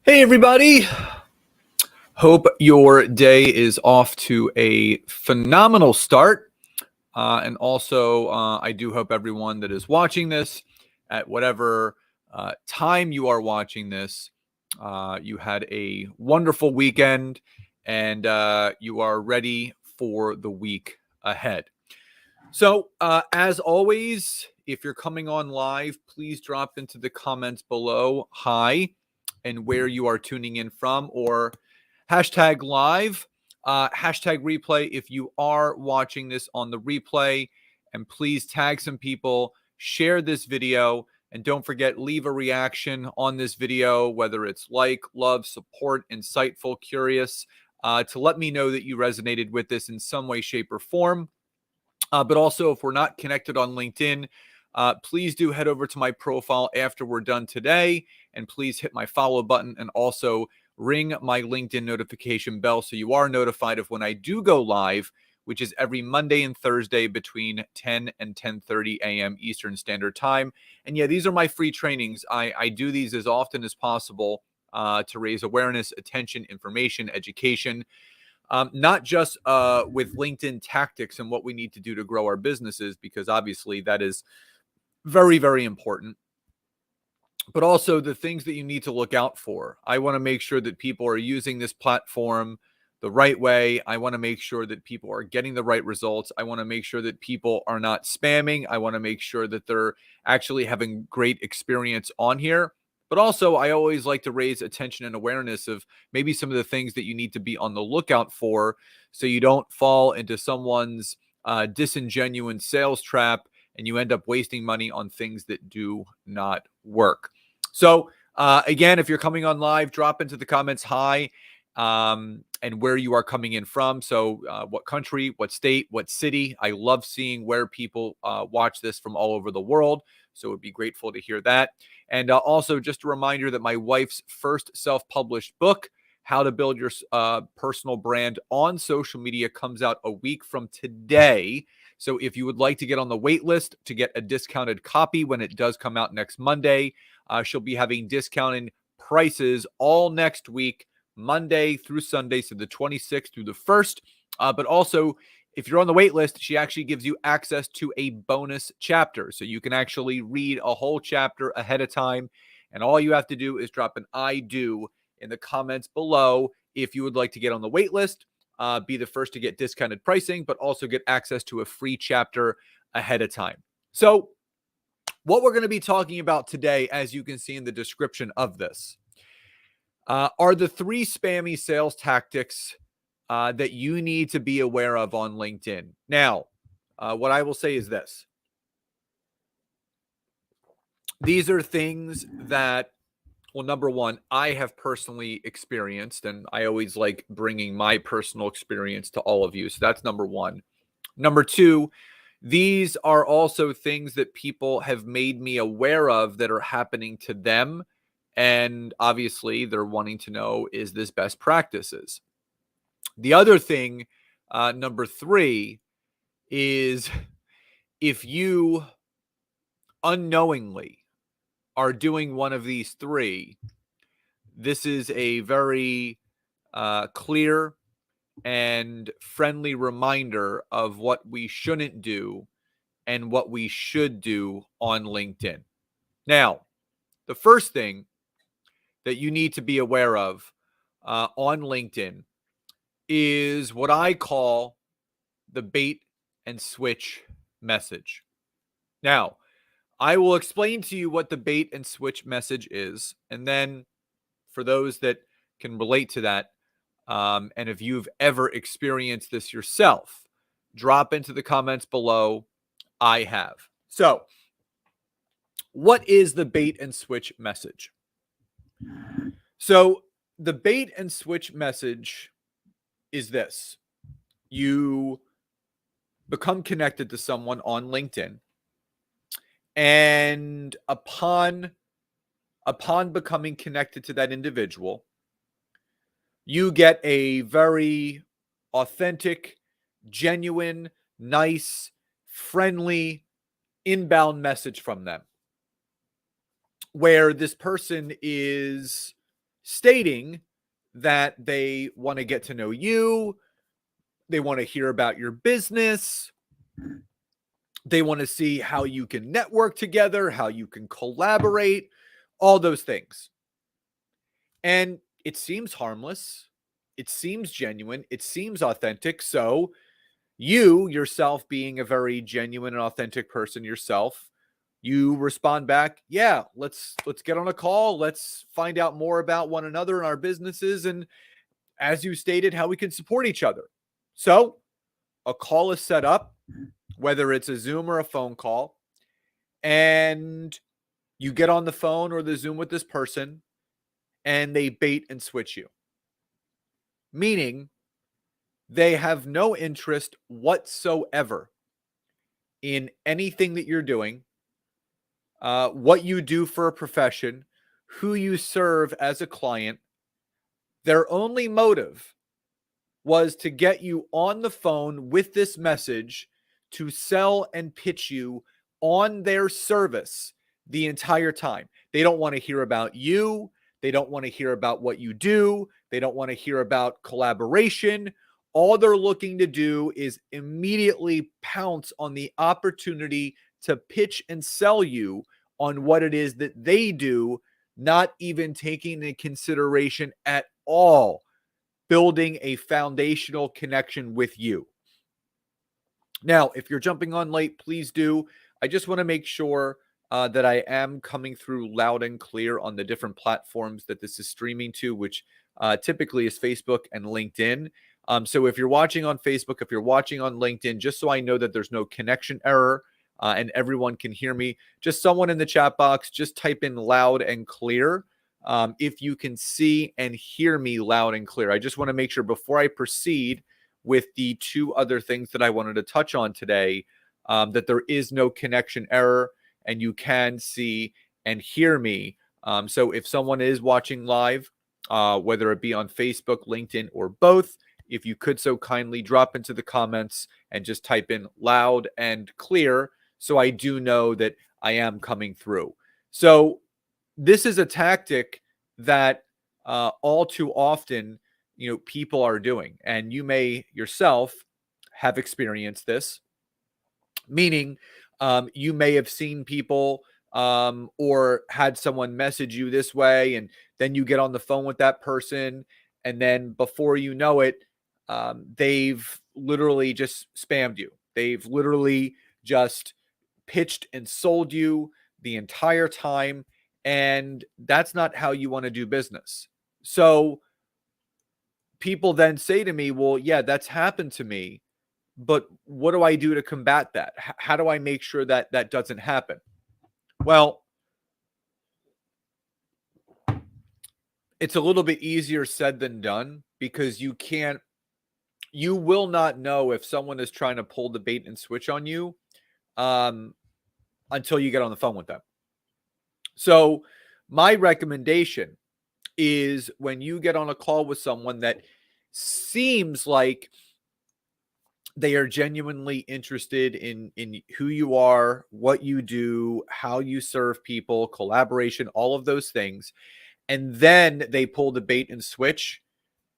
Hey, everybody. Hope your day is off to a phenomenal start. And also, I do hope everyone that is watching this at whatever time you are watching this, you had a wonderful weekend and you are ready for the week ahead. So, as always, if you're coming on live, please drop into the comments below hi and where you are tuning in from, or hashtag live, hashtag replay if you are watching this on the replay. And please tag some people, share this video, and don't forget, leave a reaction on this video, whether it's like, love, support, insightful, curious, to let me know that you resonated with this in some way, shape, or form. But also, if we're not connected on LinkedIn, please do head over to my profile after we're done today, and please hit my follow button and also ring my LinkedIn notification bell so you are notified of when I do go live, which is every Monday and Thursday between 10 and 10:30 a.m. Eastern Standard Time. And yeah, these are my free trainings. I do these as often as possible to raise awareness, attention, information, education. Not just with LinkedIn tactics and what we need to do to grow our businesses, because obviously that is very, very important, but also the things that you need to look out for. I want to make sure that people are using this platform the right way. I want to make sure that people are getting the right results. I want to make sure that people are not spamming. I want to make sure that they're actually having great experience on here. But also, I always like to raise attention and awareness of maybe some of the things that you need to be on the lookout for so you don't fall into someone's disingenuous sales trap and you end up wasting money on things that do not work. So, again, if you're coming on live, drop into the comments hi and where you are coming in from. So, what country, what state, what city. I love seeing where people watch this from all over the world. So, would be grateful to hear that. And also, just a reminder that my wife's first self-published book, How to Build Your Personal Brand on Social Media, comes out a week from today. So if you would like to get on the wait list to get a discounted copy when it does come out next Monday, she'll be having discounted prices all next week, Monday through Sunday, so the 26th through the 1st. But also, if you're on the wait list, she actually gives you access to a bonus chapter. So you can actually read a whole chapter ahead of time. And all you have to do is drop an I do in the comments below if you would like to get on the wait list, be the first to get discounted pricing, but also get access to a free chapter ahead of time. So what we're going to be talking about today, as you can see in the description of this, are the 3 spammy sales tactics that you need to be aware of on LinkedIn. Now, what I will say is this. These are things that, well, number one, I have personally experienced, and I always like bringing my personal experience to all of you. So that's number one. Number two, these are also things that people have made me aware of that are happening to them. And obviously, they're wanting to know, is this best practices? The other thing, number three, is if you unknowingly are doing one of these 3, this is a very clear and friendly reminder of what we shouldn't do and what we should do on LinkedIn. Now, the first thing that you need to be aware of on LinkedIn is what I call the bait and switch message. Now, I will explain to you what the bait and switch message is. And then for those that can relate to that, and if you've ever experienced this yourself, drop into the comments below. I have. So, what is the bait and switch message? So, the bait and switch message is this. You become connected to someone on LinkedIn, and upon becoming connected to that individual, you get a very authentic, genuine, nice, friendly inbound message from them, where this person is stating that they want to get to know you, they want to hear about your business, they want to see how you can network together, how you can collaborate, all those things. And it seems harmless. It seems genuine. It seems authentic. So you yourself, being a very genuine and authentic person yourself, you respond back, yeah, let's get on a call. Let's find out more about one another and our businesses, and as you stated, how we can support each other. So a call is set up, whether it's a Zoom or a phone call, and you get on the phone or the Zoom with this person and they bait and switch you, meaning they have no interest whatsoever in anything that you're doing, what you do for a profession, who you serve as a client. Their only motive was to get you on the phone with this message to sell and pitch you on their service the entire time. They don't want to hear about you. They don't want to hear about what you do. They don't want to hear about collaboration. All they're looking to do is immediately pounce on the opportunity to pitch and sell you on what it is that they do, not even taking into consideration at all building a foundational connection with you. Now, if you're jumping on late, please do. I just want to make sure that I am coming through loud and clear on the different platforms that this is streaming to, which typically is Facebook and LinkedIn. So if you're watching on Facebook, if you're watching on LinkedIn, just so I know that there's no connection error and everyone can hear me, just someone in the chat box, just type in loud and clear. If you can see and hear me loud and clear. I just want to make sure before I proceed with the two other things that I wanted to touch on today, that there is no connection error and you can see and hear me. So if someone is watching live, whether it be on Facebook, LinkedIn, or both, if you could so kindly drop into the comments and just type in loud and clear so I do know that I am coming through. So this is a tactic that all too often, people are doing, and you may yourself have experienced this, meaning you may have seen people or had someone message you this way, and then you get on the phone with that person, and then before you know it, they've literally just spammed you. They've literally just pitched and sold you the entire time. And that's not how you want to do business. So people then say to me, well, yeah, that's happened to me, but what do I do to combat that? How do I make sure that that doesn't happen? Well, it's a little bit easier said than done, because you will not know if someone is trying to pull the bait and switch on you until you get on the phone with them. So my recommendation is, when you get on a call with someone that seems like they are genuinely interested in who you are, what you do, how you serve people, collaboration, all of those things, and then they pull the bait and switch,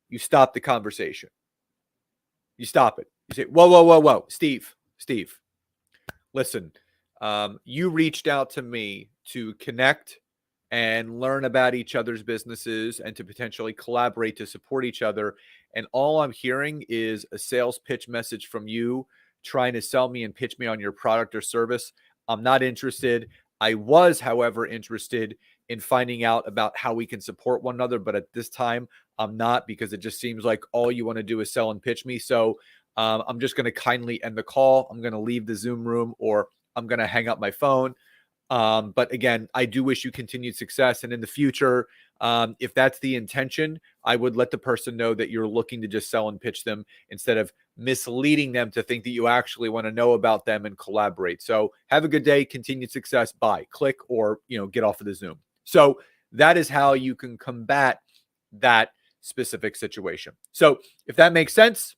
you stop the conversation. You stop it. You say, whoa, Steve, listen, you reached out to me to connect and learn about each other's businesses and to potentially collaborate to support each other. And all I'm hearing is a sales pitch message from you trying to sell me and pitch me on your product or service. I'm not interested. I was, however, interested in finding out about how we can support one another. But at this time, I'm not, because it just seems like all you want to do is sell and pitch me. So I'm just going to kindly end the call. I'm going to leave the Zoom room, or I'm going to hang up my phone. But again, I do wish you continued success. And in the future, if that's the intention, I would let the person know that you're looking to just sell and pitch them, instead of misleading them to think that you actually want to know about them and collaborate. So have a good day, continued success, bye, click, or, get off of the Zoom. So that is how you can combat that specific situation. So if that makes sense,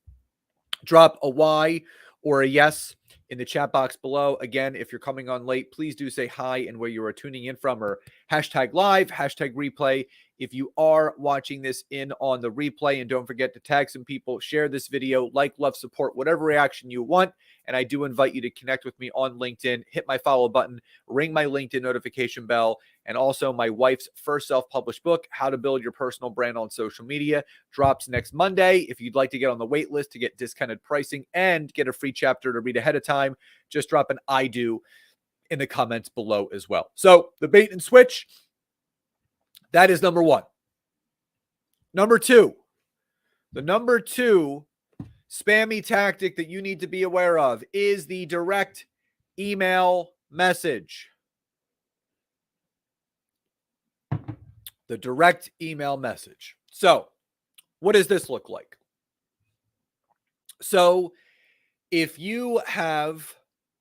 drop a Y or a yes in the chat box below. Again, if you're coming on late, please do say hi and where you are tuning in from, or hashtag live, hashtag replay If you are watching this in on the replay, and don't forget to tag some people, share this video, like, love, support, whatever reaction you want. And I do invite you to connect with me on LinkedIn, hit my follow button, ring my LinkedIn notification bell, and also my wife's first self-published book, How to Build Your Personal Brand on Social Media, drops next Monday. If you'd like to get on the wait list to get discounted pricing and get a free chapter to read ahead of time, just drop an I do in the comments below as well. So the bait and switch, that is number one. Number two, the number two spammy tactic that you need to be aware of is the direct email message. The direct email message. So, what does this look like? So, if you have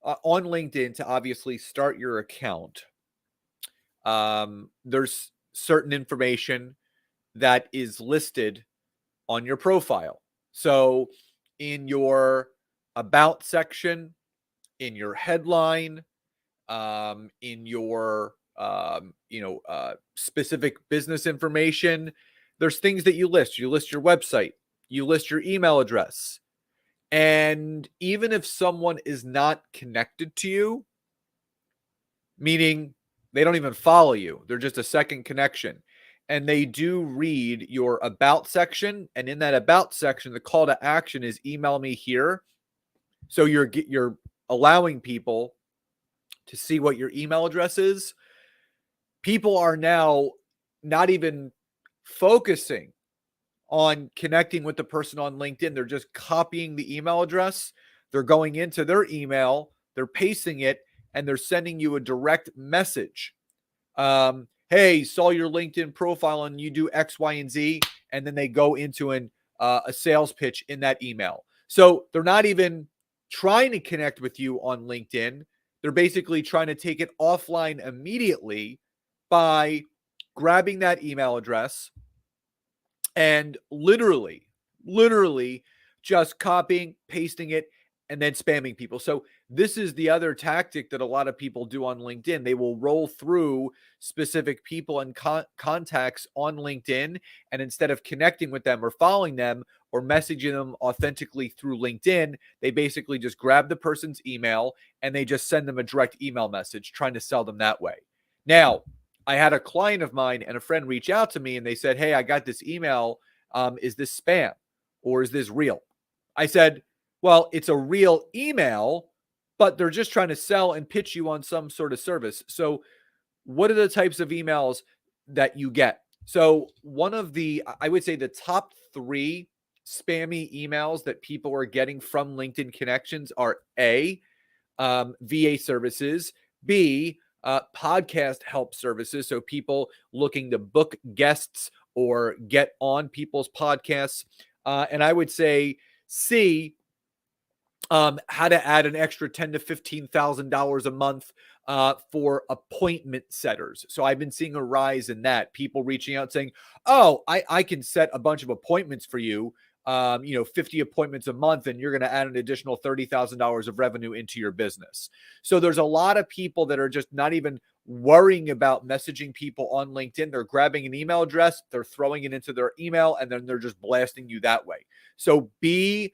on LinkedIn to obviously start your account, there's certain information that is listed on your profile. So in your about section, in your headline, in your specific business information, there's things that you list. You list your website, you list your email address. And even if someone is not connected to you, meaning they don't even follow you, they're just a second connection, and they do read your about section, and in that about section, the call to action is email me here. So you're allowing people to see what your email address is. People are now not even focusing on connecting with the person on LinkedIn. They're just copying the email address. They're going into their email, they're pasting it, and they're sending you a direct message. Hey, saw your LinkedIn profile and you do X, Y, and Z. And then they go into a sales pitch in that email. So they're not even trying to connect with you on LinkedIn. They're basically trying to take it offline immediately by grabbing that email address and literally just copying, pasting it, and then spamming people. So this is the other tactic that a lot of people do on LinkedIn. They will roll through specific people and contacts on LinkedIn, and instead of connecting with them or following them or messaging them authentically through LinkedIn, they basically just grab the person's email and they just send them a direct email message trying to sell them that way. Now, I had a client of mine and a friend reach out to me and they said, hey, I got this email. Is this spam or is this real? I said, well, it's a real email, but they're just trying to sell and pitch you on some sort of service. So what are the types of emails that you get? So one of I would say the top 3 spammy emails that people are getting from LinkedIn connections are A, VA services, B, podcast help services. So people looking to book guests or get on people's podcasts. And I would say C, how to add an extra $10,000 to $15,000 a month for appointment setters. So I've been seeing a rise in that. People reaching out saying, oh, I can set a bunch of appointments for you, 50 appointments a month, and you're going to add an additional $30,000 of revenue into your business. So there's a lot of people that are just not even worrying about messaging people on LinkedIn. They're grabbing an email address, they're throwing it into their email, and then they're just blasting you that way. So be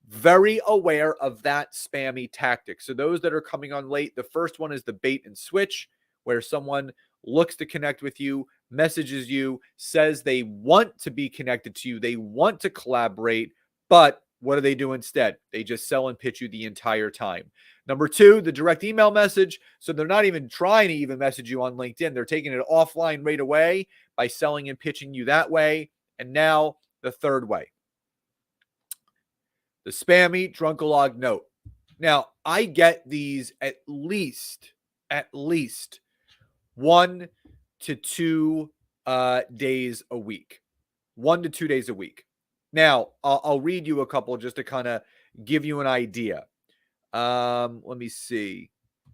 very aware of that spammy tactic. So those that are coming on late, the first one is the bait and switch, where someone looks to connect with you, messages you, says they want to be connected to you, they want to collaborate, but what do they do instead? They just sell and pitch you the entire time. Number 2, the direct email message. So they're not even trying to even message you on LinkedIn. They're taking it offline right away by selling and pitching you that way. And now the third way, the spammy drunkalog note. Now, I get these at least 1 to 2 days a week. 1 to 2 days a week. Now, I'll read you a couple just to kind of give you an idea. Let me see.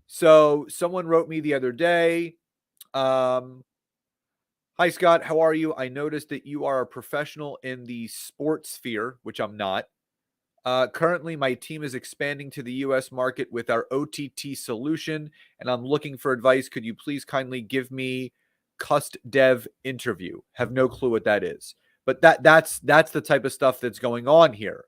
So someone wrote me the other day. Hi, Scott. How are you? I noticed that you are a professional in the sports sphere, which I'm not. Currently, my team is expanding to the U.S. market with our OTT solution, and I'm looking for advice. Could you please kindly give me cust dev interview. Have no clue what that is, but that's the type of stuff that's going on here.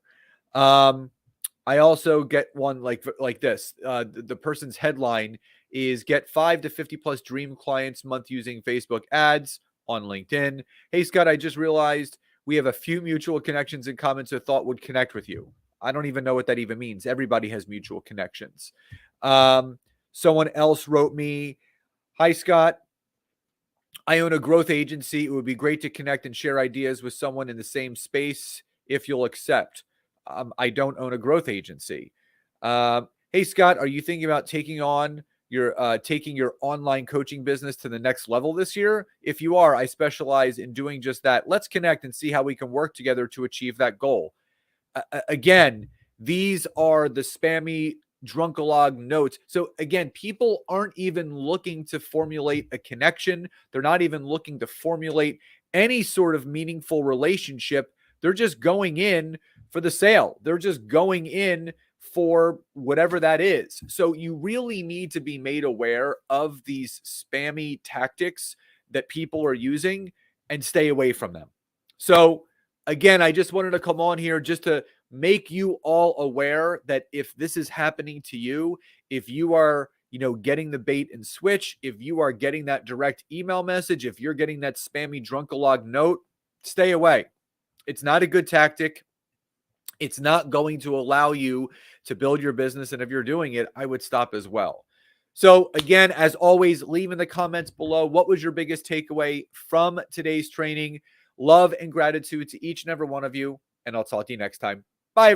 I also get one like this. The person's headline is "Get 5 to 50 plus dream clients month using Facebook ads on LinkedIn." Hey Scott, I just realized we have a few mutual connections in common, so thought would connect with you. I don't even know what that even means. Everybody has mutual connections. Someone else wrote me, "Hi Scott, I own a growth agency. It would be great to connect and share ideas with someone in the same space if you'll accept." I don't own a growth agency. Hey Scott, are you thinking about taking your online coaching business to the next level this year? If you are, I specialize in doing just that. Let's connect and see how we can work together to achieve that goal. Again, these are the spammy drunkalog notes. So again, people aren't even looking to formulate a connection. They're not even looking to formulate any sort of meaningful relationship. They're just going in for the sale. They're just going in for whatever that is. So you really need to be made aware of these spammy tactics that people are using and stay away from them. So again, I just wanted to come on here just to make you all aware that if this is happening to you, if you are, getting the bait and switch, if you are getting that direct email message, if you're getting that spammy drunkalog note, stay away. It's not a good tactic. It's not going to allow you to build your business. And if you're doing it, I would stop as well. So again, as always, leave in the comments below, what was your biggest takeaway from today's training? Love and gratitude to each and every one of you. And I'll talk to you next time. Bye, everyone.